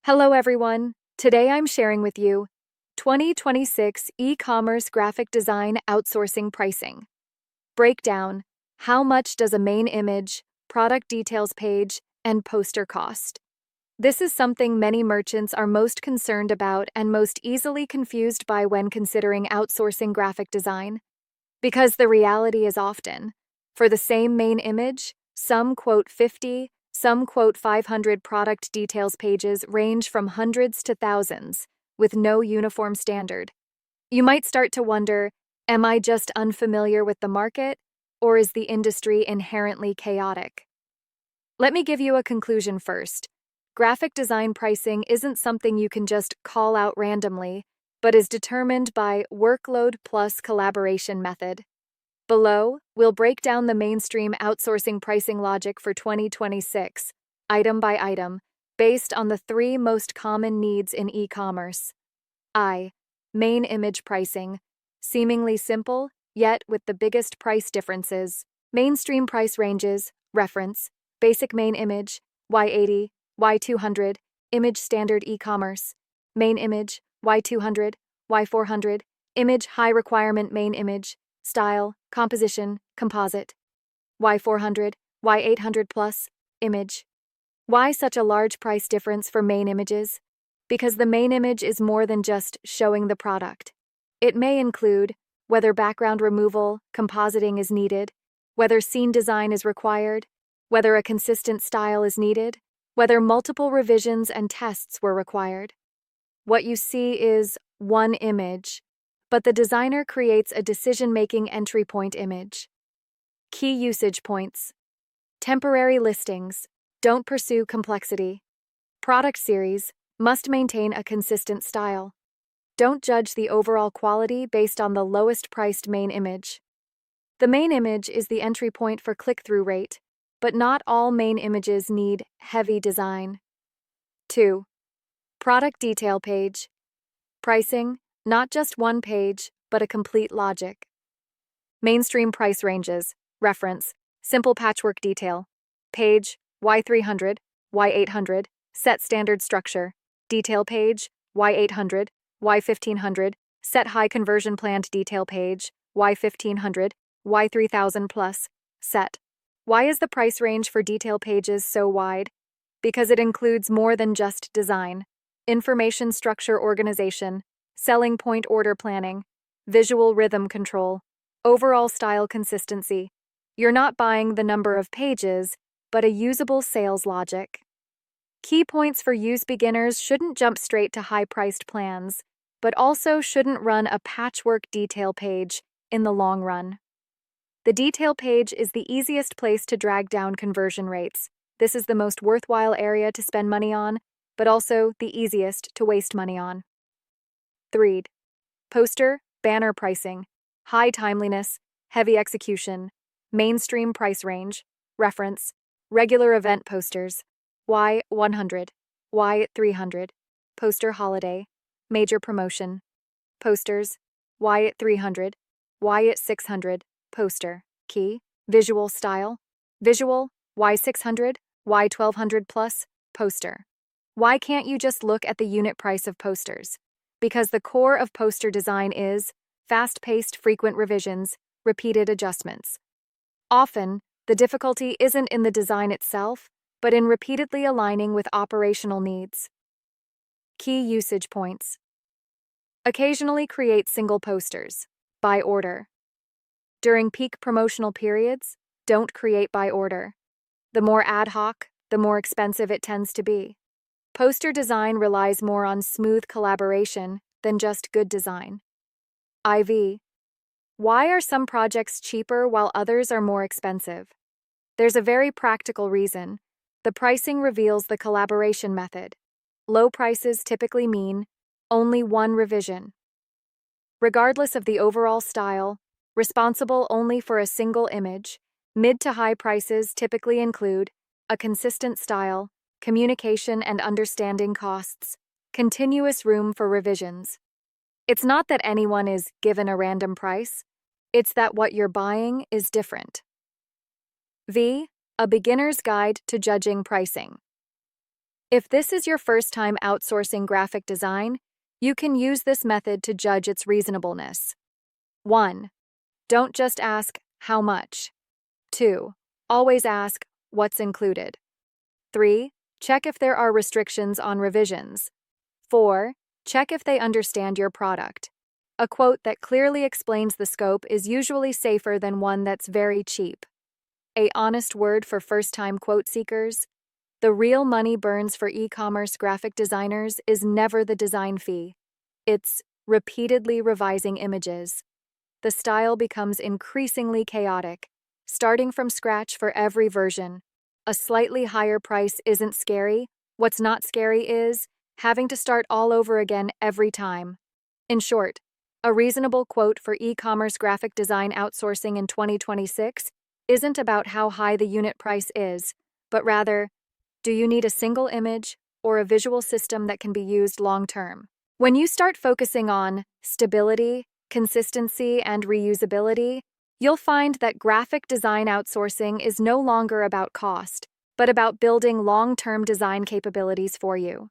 Hello everyone. Today I'm sharing with you 2026 e-commerce graphic design outsourcing pricing. Breakdown: how much does a main image, product details page, and poster cost? This is something many merchants are most concerned about and most easily confused by when considering outsourcing graphic design. Because the reality is often, for the same main image, some quote 50, some quote 500 product details pages range from hundreds to thousands, with no uniform standard. You might start to wonder, am I just unfamiliar with the market, or is the industry inherently chaotic? Let me give you a conclusion first. Graphic design pricing isn't something you can just call out randomly, but is determined by workload plus collaboration method. Below, we'll break down the mainstream outsourcing pricing logic for 2026, item by item, based on the three most common needs in e-commerce. Main image pricing. Seemingly simple, yet with the biggest price differences. Mainstream price ranges, reference, basic main image, Y80, Y200, image standard e-commerce. Main image, Y200, Y400, image high requirement main image, style, composition, composite. Y400, Y800 plus, image. Why such a large price difference for main images? Because the main image is more than just showing the product. It may include whether background removal, compositing is needed, whether scene design is required, whether a consistent style is needed, whether multiple revisions and tests were required. What you see is one image, but the designer creates a decision-making entry point image. Key usage points. Temporary listings. Don't pursue complexity. Product series. Must maintain a consistent style. Don't judge the overall quality based on the lowest priced main image. The main image is the entry point for click-through rate, but not all main images need heavy design. 2. Product detail page. Pricing. Not just one page, but a complete logic. Mainstream price ranges. Reference. Simple patchwork detail. Page, Y300, Y800, set standard structure. Detail page, Y800, Y1500, set high conversion planned detail page, Y1500, Y3000 plus, set. Why is the price range for detail pages so wide? Because it includes more than just design. Information structure organization, selling point order planning, visual rhythm control, overall style consistency. You're not buying the number of pages, but a usable sales logic. Key points for use: beginners shouldn't jump straight to high-priced plans, but also shouldn't run a patchwork detail page in the long run. The detail page is the easiest place to drag down conversion rates. This is the most worthwhile area to spend money on, but also the easiest to waste money on. 3. Poster, banner pricing. High timeliness, heavy execution. Mainstream price range. Reference. Regular event posters. Y100, Y300. Poster holiday. Major promotion. Posters. Y300, Y600. Poster. Key. Visual style. Visual. Y600, Y1200 plus. Poster. Why can't you just look at the unit price of posters? Because the core of poster design is fast-paced frequent revisions, repeated adjustments. Often, the difficulty isn't in the design itself, but in repeatedly aligning with operational needs. Key usage points. Occasionally create single posters, by order. During peak promotional periods, don't create by order. The more ad hoc, the more expensive it tends to be. Poster design relies more on smooth collaboration than just good design. IV. Why are some projects cheaper while others are more expensive? There's a very practical reason. The pricing reveals the collaboration method. Low prices typically mean only one revision. Regardless of the overall style, responsible only for a single image, mid to high prices typically include a consistent style, communication and understanding costs, continuous room for revisions. It's not that anyone is given a random price, it's that what you're buying is different. V. A beginner's guide to judging pricing. If this is your first time outsourcing graphic design, you can use this method to judge its reasonableness. 1. Don't just ask, how much? 2. Always ask, what's included? 3. Check if there are restrictions on revisions. 4. Check if they understand your product. A quote that clearly explains the scope is usually safer than one that's very cheap. A honest word for first-time quote seekers: the real money burns for e-commerce graphic designers is never the design fee. It's repeatedly revising images. The style becomes increasingly chaotic, starting from scratch for every version. A slightly higher price isn't scary. What's not scary is having to start all over again every time. In short, a reasonable quote for e-commerce graphic design outsourcing in 2026 isn't about how high the unit price is, but rather, do you need a single image or a visual system that can be used long-term? When you start focusing on stability, consistency, and reusability, you'll find that graphic design outsourcing is no longer about cost, but about building long-term design capabilities for you.